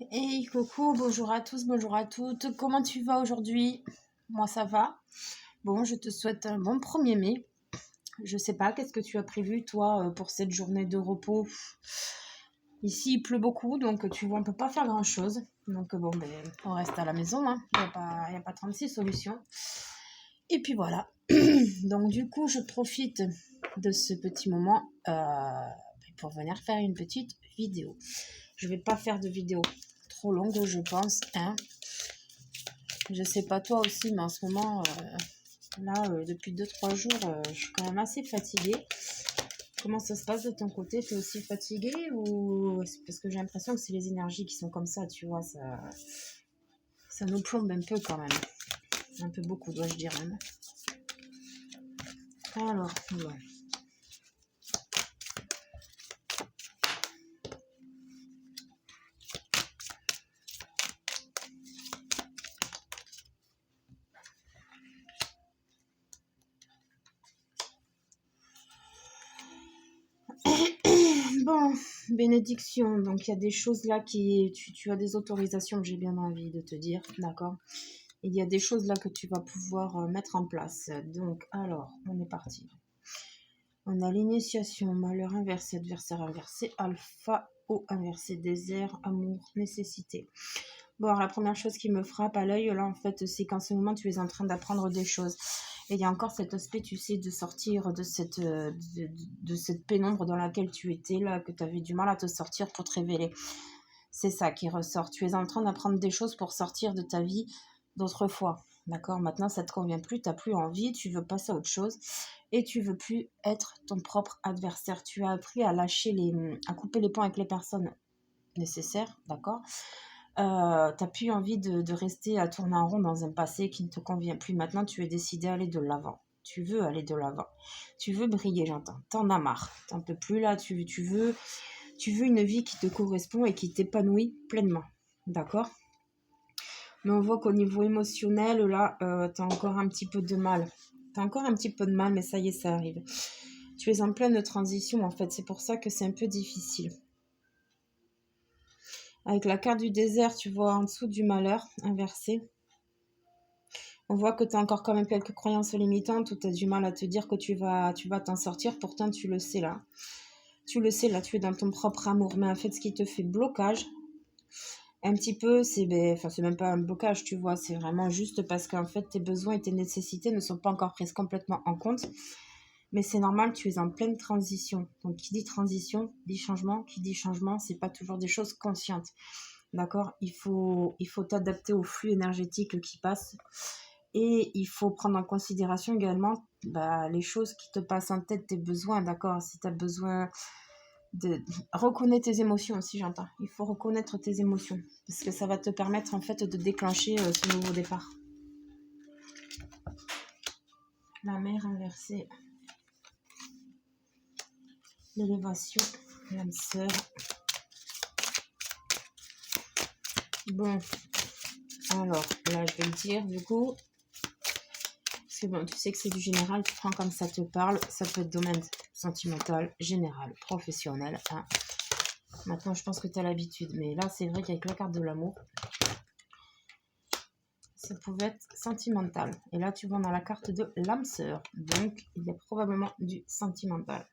Hey, coucou, bonjour à tous, bonjour à toutes. Comment tu vas aujourd'hui? Moi, ça va. Bon, je te souhaite un bon 1er mai. Je sais pas, qu'est-ce que tu as prévu, toi, pour cette journée de repos? Ici, il pleut beaucoup, donc tu vois, on peut pas faire grand-chose. Donc, bon, ben, on reste à la maison, hein. Il y a pas 36 solutions. Et puis voilà. Donc, du coup, je profite de ce petit moment pour venir faire une petite vidéo. Je vais pas faire de vidéo trop longue, je pense, hein. Je sais pas toi aussi, mais en ce moment, depuis 2-3 jours, je suis quand même assez fatiguée. Comment ça se passe de ton côté? T'es aussi fatiguée ou c'est parce que j'ai l'impression que c'est les énergies qui sont comme ça, tu vois, ça nous plombe un peu quand même. Un peu beaucoup, dois-je dire même. Alors, ouais. Bon, bénédiction, donc il y a des choses là tu as des autorisations que j'ai bien envie de te dire, d'accord? Il y a des choses là que tu vas pouvoir mettre en place. Donc, alors, on est parti. On a l'initiation, malheur inversé, adversaire inversé, alpha, O inversé, désert, amour, nécessité. Bon, alors la première chose qui me frappe à l'œil, là, en fait, c'est qu'en ce moment, tu es en train d'apprendre des choses. Et il y a encore cet aspect, tu sais, de sortir de cette pénombre dans laquelle tu étais, là, que tu avais du mal à te sortir pour te révéler. C'est ça qui ressort. Tu es en train d'apprendre des choses pour sortir de ta vie d'autrefois. D'accord? Maintenant, ça te convient plus, tu n'as plus envie, tu veux passer à autre chose et tu veux plus être ton propre adversaire. Tu as appris à à couper les ponts avec les personnes nécessaires, d'accord? T'as plus envie de rester à tourner en rond dans un passé qui ne te convient plus. Maintenant, tu es décidé à aller de l'avant. Tu veux aller de l'avant. Tu veux briller, j'entends. T'en as marre. T'en peux plus là. Tu veux une vie qui te correspond et qui t'épanouit pleinement. D'accord? Mais on voit qu'au niveau émotionnel, là, t'as encore un petit peu de mal. T'as encore un petit peu de mal, mais ça y est, ça arrive. Tu es en pleine transition, en fait. C'est pour ça que c'est un peu difficile. Avec la carte du désert, tu vois en dessous du malheur, inversé. On voit que tu as encore quand même quelques croyances limitantes où tu as du mal à te dire que tu vas t'en sortir. Pourtant, tu le sais là. Tu le sais là, tu es dans ton propre amour. Mais en fait, ce qui te fait blocage, un petit peu, c'est même pas un blocage, tu vois. C'est vraiment juste parce qu'en fait, tes besoins et tes nécessités ne sont pas encore prises complètement en compte. Mais c'est normal, tu es en pleine transition. Donc, qui dit transition, dit changement. Qui dit changement, c'est pas toujours des choses conscientes. D'accord? Il faut t'adapter au flux énergétique qui passe. Et il faut prendre en considération également les choses qui te passent en tête, tes besoins, d'accord? Si tu as besoin de reconnaître tes émotions aussi, j'entends. Il faut reconnaître tes émotions parce que ça va te permettre en fait de déclencher ce nouveau départ. La mer inversée. L'élévation, l'âme sœur. Bon, alors là je vais le dire du coup. Parce que bon, tu sais que c'est du général, tu prends comme ça te parle, ça peut être domaine sentimental, général, professionnel. Hein. Maintenant, je pense que tu as l'habitude, mais là, c'est vrai qu'avec la carte de l'amour, ça pouvait être sentimental. Et là, tu vois, on a la carte de l'âme sœur, donc il y a probablement du sentimental.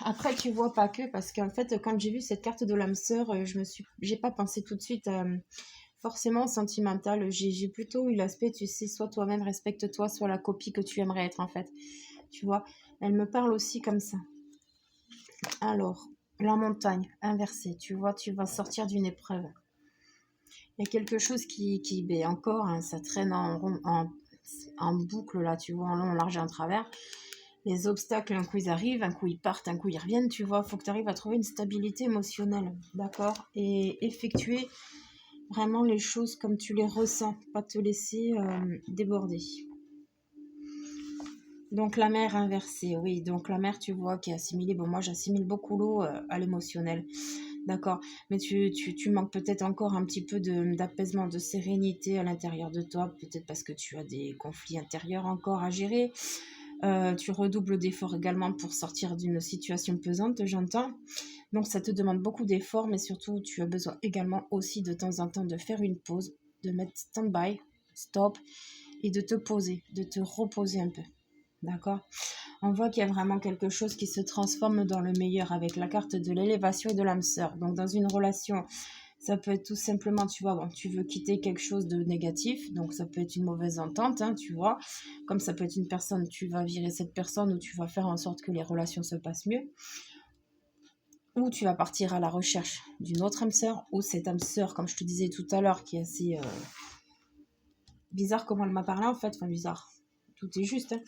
Après, tu vois pas que, parce qu'en fait, quand j'ai vu cette carte de l'âme sœur, j'ai pas pensé tout de suite forcément sentimental. J'ai plutôt eu l'aspect, tu sais, soit toi-même respecte-toi, soit la copie que tu aimerais être en fait. Tu vois, elle me parle aussi comme ça. Alors, la montagne inversée, tu vois, tu vas sortir d'une épreuve. Il y a quelque chose qui encore, hein, ça traîne en boucle là, tu vois, en long, en large et en travers. Les obstacles, un coup ils arrivent, un coup ils partent, un coup ils reviennent, tu vois. Il faut que tu arrives à trouver une stabilité émotionnelle, d'accord? Et effectuer vraiment les choses comme tu les ressens, pas te laisser déborder. Donc la mer inversée, oui. Donc la mer, tu vois, qui est assimilée. Bon, moi j'assimile beaucoup l'eau à l'émotionnel. D'accord, mais tu manques peut-être encore un petit peu d'apaisement, de sérénité à l'intérieur de toi, peut-être parce que tu as des conflits intérieurs encore à gérer, Tu redoubles d'efforts également pour sortir d'une situation pesante, j'entends. Donc ça te demande beaucoup d'efforts, mais surtout tu as besoin également aussi de temps en temps de faire une pause, de mettre stand-by, stop, et de te poser, de te reposer un peu. D'accord? On voit qu'il y a vraiment quelque chose qui se transforme dans le meilleur avec la carte de l'élévation et de l'âme sœur. Donc dans une relation, ça peut être tout simplement, tu vois, bon, tu veux quitter quelque chose de négatif, donc ça peut être une mauvaise entente, hein, tu vois. Comme ça peut être une personne, tu vas virer cette personne ou tu vas faire en sorte que les relations se passent mieux. Ou tu vas partir à la recherche d'une autre âme sœur, ou cette âme sœur, comme je te disais tout à l'heure, qui est assez bizarre comment elle m'a parlé en fait, enfin bizarre, tout est juste, hein.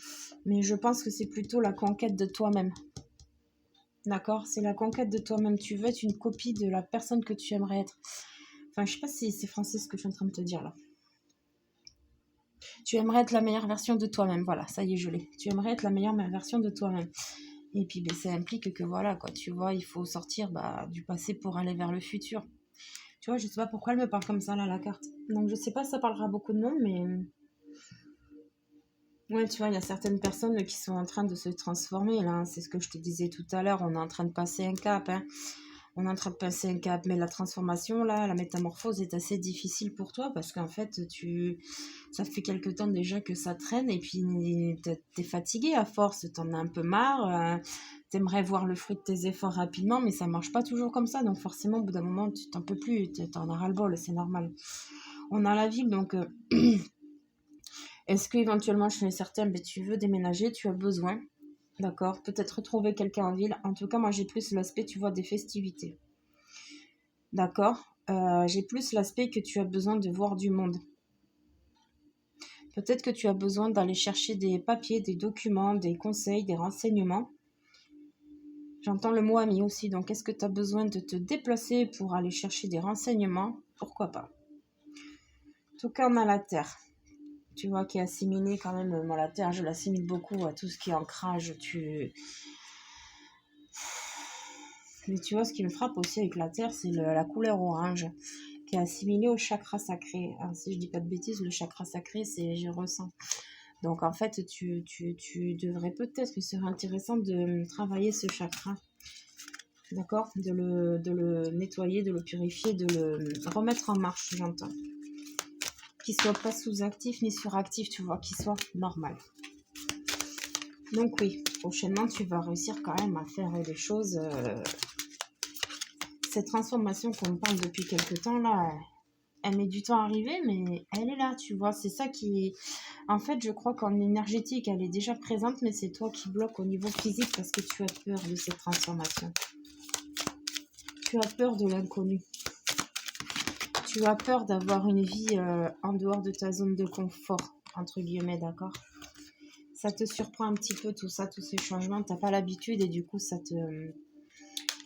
Mais je pense que c'est plutôt la conquête de toi-même. D'accord? C'est la conquête de toi-même. Tu veux être une copie de la personne que tu aimerais être. Enfin, je sais pas si c'est français ce que je suis en train de te dire là. Tu aimerais être la meilleure version de toi-même. Voilà, ça y est, je l'ai. Tu aimerais être la meilleure version de toi-même. Et puis, ben, ça implique que voilà, quoi. Tu vois, il faut sortir du passé pour aller vers le futur. Tu vois, je sais pas pourquoi elle me parle comme ça là, la carte. Donc, je sais pas si ça parlera à beaucoup de monde, mais ouais, tu vois, il y a certaines personnes qui sont en train de se transformer là, hein. C'est ce que je te disais tout à l'heure. On est en train de passer un cap, hein. On est en train de passer un cap, mais la transformation, là, la métamorphose est assez difficile pour toi parce qu'en fait, ça fait quelque temps déjà que ça traîne et puis t'es fatigué à force, t'en as un peu marre, t'aimerais voir le fruit de tes efforts rapidement, mais ça marche pas toujours comme ça, donc forcément, au bout d'un moment, tu t'en peux plus, t'en as ras-le-bol, c'est normal. On a la ville, donc est-ce qu'éventuellement, chez certains, ben, tu veux déménager, tu as besoin, d'accord, peut-être retrouver quelqu'un en ville. En tout cas, moi, j'ai plus l'aspect, tu vois, des festivités. D'accord? J'ai plus l'aspect que tu as besoin de voir du monde. Peut-être que tu as besoin d'aller chercher des papiers, des documents, des conseils, des renseignements. J'entends le mot ami aussi, donc est-ce que tu as besoin de te déplacer pour aller chercher des renseignements? Pourquoi pas? En tout cas, on a la Terre. Tu vois, qui est assimilée quand même. Moi, la Terre, je l'assimile beaucoup à tout ce qui est ancrage. Mais tu vois, ce qui me frappe aussi avec la Terre, c'est la couleur orange, qui est assimilé au chakra sacré. Alors, si je dis pas de bêtises, le chakra sacré, c'est je ressens. Donc en fait, tu devrais peut-être, il serait intéressant de travailler ce chakra, d'accord? De le nettoyer, de le purifier, de le remettre en marche, j'entends. Qu'il soit pas sous-actif ni suractif, tu vois, qu'il soit normal. Donc oui, prochainement, tu vas réussir quand même à faire des choses. Cette transformation qu'on parle depuis quelque temps, là, elle met du temps à arriver, mais elle est là, tu vois. C'est ça qui... En fait, je crois qu'en énergétique, elle est déjà présente, mais c'est toi qui bloques au niveau physique parce que tu as peur de cette transformation. Tu as peur de l'inconnu. Tu as peur d'avoir une vie en dehors de ta zone de confort, entre guillemets, d'accord? Ça te surprend un petit peu tout ça, tous ces changements. Tu n'as pas l'habitude et du coup, ça te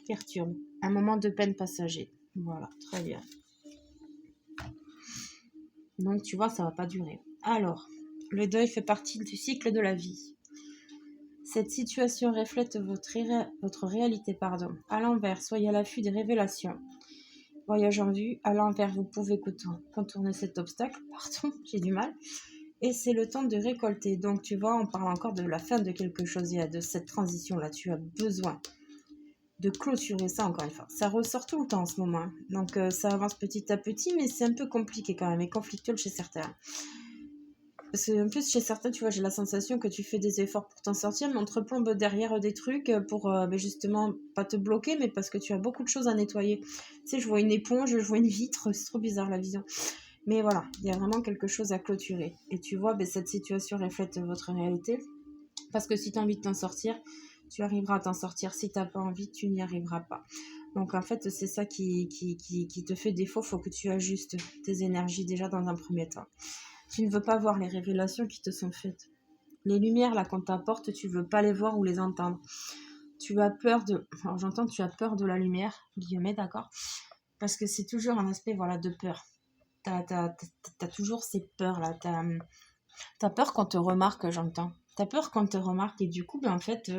perturbe. Un moment de peine passager. Voilà, très bien. Donc, tu vois, ça va pas durer. Alors, le deuil fait partie du cycle de la vie. Cette situation reflète votre réalité, pardon. À l'envers, soyez à l'affût des révélations. Voyage en vue, à l'envers, vous pouvez contourner cet obstacle. Pardon, j'ai du mal. Et c'est le temps de récolter. Donc, tu vois, on parle encore de la fin de quelque chose. Il y a de cette transition-là. Tu as besoin de clôturer ça, encore une fois. Ça ressort tout le temps en ce moment. Donc, ça avance petit à petit, mais c'est un peu compliqué quand même et conflictuel chez certains. Parce qu'en plus, chez certains, tu vois, j'ai la sensation que tu fais des efforts pour t'en sortir, mais on te replombe derrière des trucs pour justement pas te bloquer, mais parce que tu as beaucoup de choses à nettoyer. Tu sais, je vois une éponge, je vois une vitre, c'est trop bizarre la vision. Mais voilà, il y a vraiment quelque chose à clôturer. Et tu vois, cette situation reflète votre réalité. Parce que si tu as envie de t'en sortir, tu arriveras à t'en sortir. Si tu n'as pas envie, tu n'y arriveras pas. Donc en fait, c'est ça qui te fait défaut. Il faut que tu ajustes tes énergies déjà dans un premier temps. Tu ne veux pas voir les révélations qui te sont faites. Les lumières là qu'on t'apporte, tu ne veux pas les voir ou les entendre. Tu as peur de... Alors j'entends, tu as peur de la lumière, guillemets, d'accord? Parce que c'est toujours un aspect, voilà, de peur. T'as toujours ces peurs là. T'as peur qu'on te remarque, j'entends. T'as peur qu'on te remarque et du coup, en fait,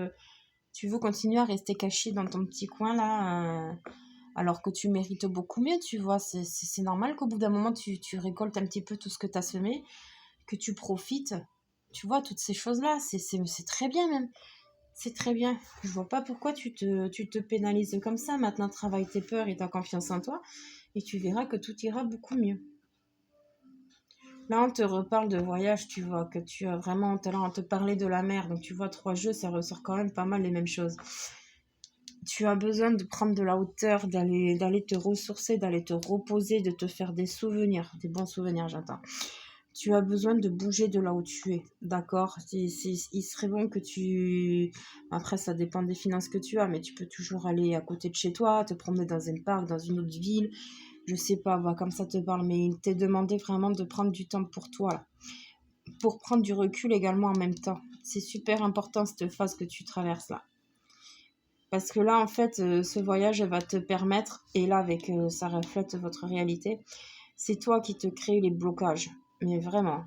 tu veux continuer à rester caché dans ton petit coin là, alors que tu mérites beaucoup mieux, tu vois. C'est normal qu'au bout d'un moment, tu récoltes un petit peu tout ce que tu as semé, que tu profites, Tu vois, toutes ces choses-là, c'est très bien même. C'est très bien. Je vois pas pourquoi tu te pénalises comme ça. Maintenant, travaille tes peurs et ta confiance en toi. Et tu verras que tout ira beaucoup mieux. Là, on te reparle de voyage, tu vois, que tu as vraiment talent à te parler de la mer. Donc, tu vois, 3 jeux, ça ressort quand même pas mal les mêmes choses. Tu as besoin de prendre de la hauteur, d'aller te ressourcer, d'aller te reposer, de te faire des souvenirs, des bons souvenirs, j'entends. Tu as besoin de bouger de là où tu es, d'accord? Il serait bon que tu... Après, ça dépend des finances que tu as, mais tu peux toujours aller à côté de chez toi, te promener dans un parc, dans une autre ville. Je sais pas, va comme ça te parle, mais il t'est demandé vraiment de prendre du temps pour toi, là. Pour prendre du recul également en même temps. C'est super important cette phase que tu traverses là. Parce que là, en fait, ce voyage va te permettre, et là, avec ça reflète votre réalité, c'est toi qui te crée les blocages. Mais vraiment,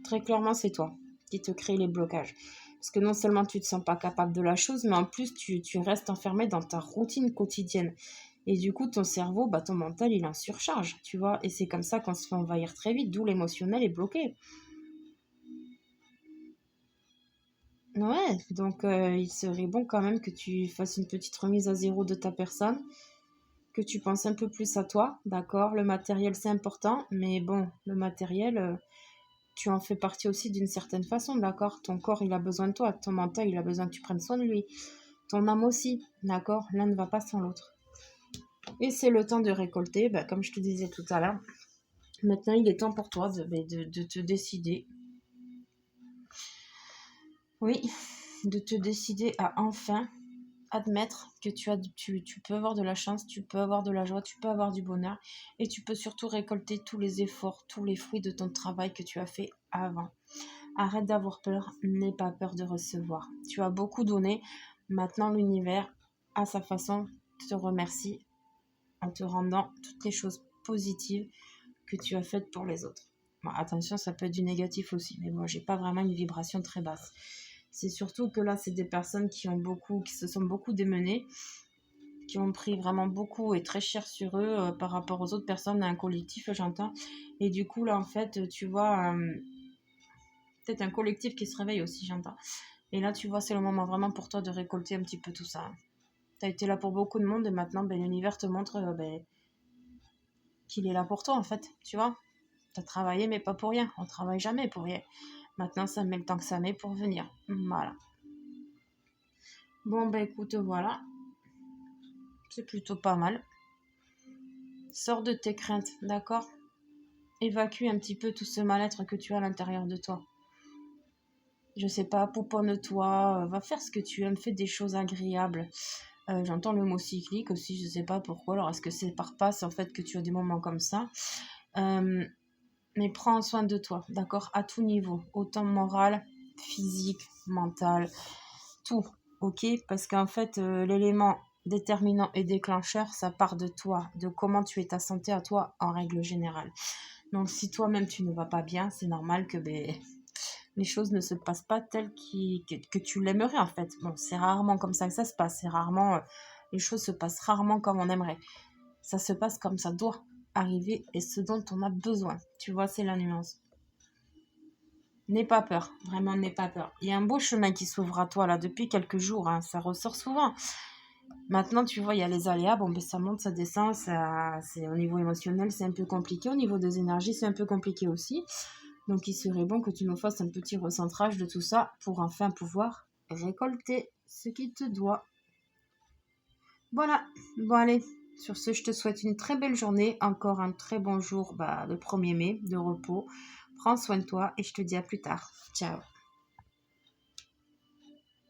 très clairement, c'est toi qui te crée les blocages. Parce que non seulement tu ne te sens pas capable de la chose, mais en plus, tu restes enfermé dans ta routine quotidienne. Et du coup, ton cerveau, ton mental, il est en surcharge, tu vois. Et c'est comme ça qu'on se fait envahir très vite, d'où l'émotionnel est bloqué. Ouais, donc il serait bon quand même que tu fasses une petite remise à zéro de ta personne, que tu penses un peu plus à toi, d'accord? Le matériel, c'est important, mais bon, le matériel, tu en fais partie aussi d'une certaine façon, d'accord? Ton corps, il a besoin de toi, ton mental, il a besoin que tu prennes soin de lui, ton âme aussi, d'accord? L'un ne va pas sans l'autre. Et c'est le temps de récolter, comme je te disais tout à l'heure. Maintenant, il est temps pour toi de te décider. Oui, de te décider à enfin admettre que tu peux avoir de la chance, tu peux avoir de la joie, tu peux avoir du bonheur et tu peux surtout récolter tous les efforts, tous les fruits de ton travail que tu as fait avant. Arrête d'avoir peur, n'aie pas peur de recevoir. Tu as beaucoup donné, maintenant l'univers, à sa façon, te remercie en te rendant toutes les choses positives que tu as faites pour les autres. Bon, attention, ça peut être du négatif aussi, mais moi, j'ai pas vraiment une vibration très basse. C'est surtout que là, c'est des personnes qui se sont beaucoup démenées, qui ont pris vraiment beaucoup et très cher sur eux par rapport aux autres personnes, à un collectif, j'entends. Et du coup, là, en fait, tu vois, peut-être un collectif qui se réveille aussi, j'entends. Et là, tu vois, c'est le moment vraiment pour toi de récolter un petit peu tout ça. Tu as été là pour beaucoup de monde et maintenant, l'univers te montre qu'il est là pour toi, en fait, tu vois. Tu as travaillé, mais pas pour rien. On travaille jamais pour rien. Maintenant, ça met le temps que ça met pour venir. Voilà. Bon, écoute, voilà. C'est plutôt pas mal. Sors de tes craintes, d'accord? Évacue un petit peu tout ce mal-être que tu as à l'intérieur de toi. Je sais pas, pouponne-toi, va faire ce que tu aimes, fais des choses agréables. J'entends le mot cyclique aussi, je sais pas pourquoi. Alors, est-ce que c'est par passe en fait que tu as des moments comme ça? Mais prends soin de toi, d'accord? À tout niveau, autant moral, physique, mental, tout, ok? Parce qu'en fait, l'élément déterminant et déclencheur, ça part de toi, de comment tu es ta santé à toi en règle générale. Donc si toi-même tu ne vas pas bien, c'est normal que les choses ne se passent pas telles que tu l'aimerais en fait. Bon, c'est rarement comme ça que ça se passe, c'est rarement, les choses se passent rarement comme on aimerait. Ça se passe comme ça doit arriver et ce dont on a besoin. Tu vois, c'est la nuance. N'aie pas peur, vraiment n'aie pas peur. Il y a un beau chemin qui s'ouvre à toi là depuis quelques jours, hein, ça ressort souvent. Maintenant, tu vois, il y a les aléas, ça monte, ça descend, c'est au niveau émotionnel, c'est un peu compliqué, au niveau des énergies, c'est un peu compliqué aussi. Donc, il serait bon que tu nous fasses un petit recentrage de tout ça pour enfin pouvoir récolter ce qui te doit. Voilà, bon allez, sur ce, je te souhaite une très belle journée, encore un très bon jour le 1er mai de repos. Prends soin de toi et je te dis à plus tard. Ciao.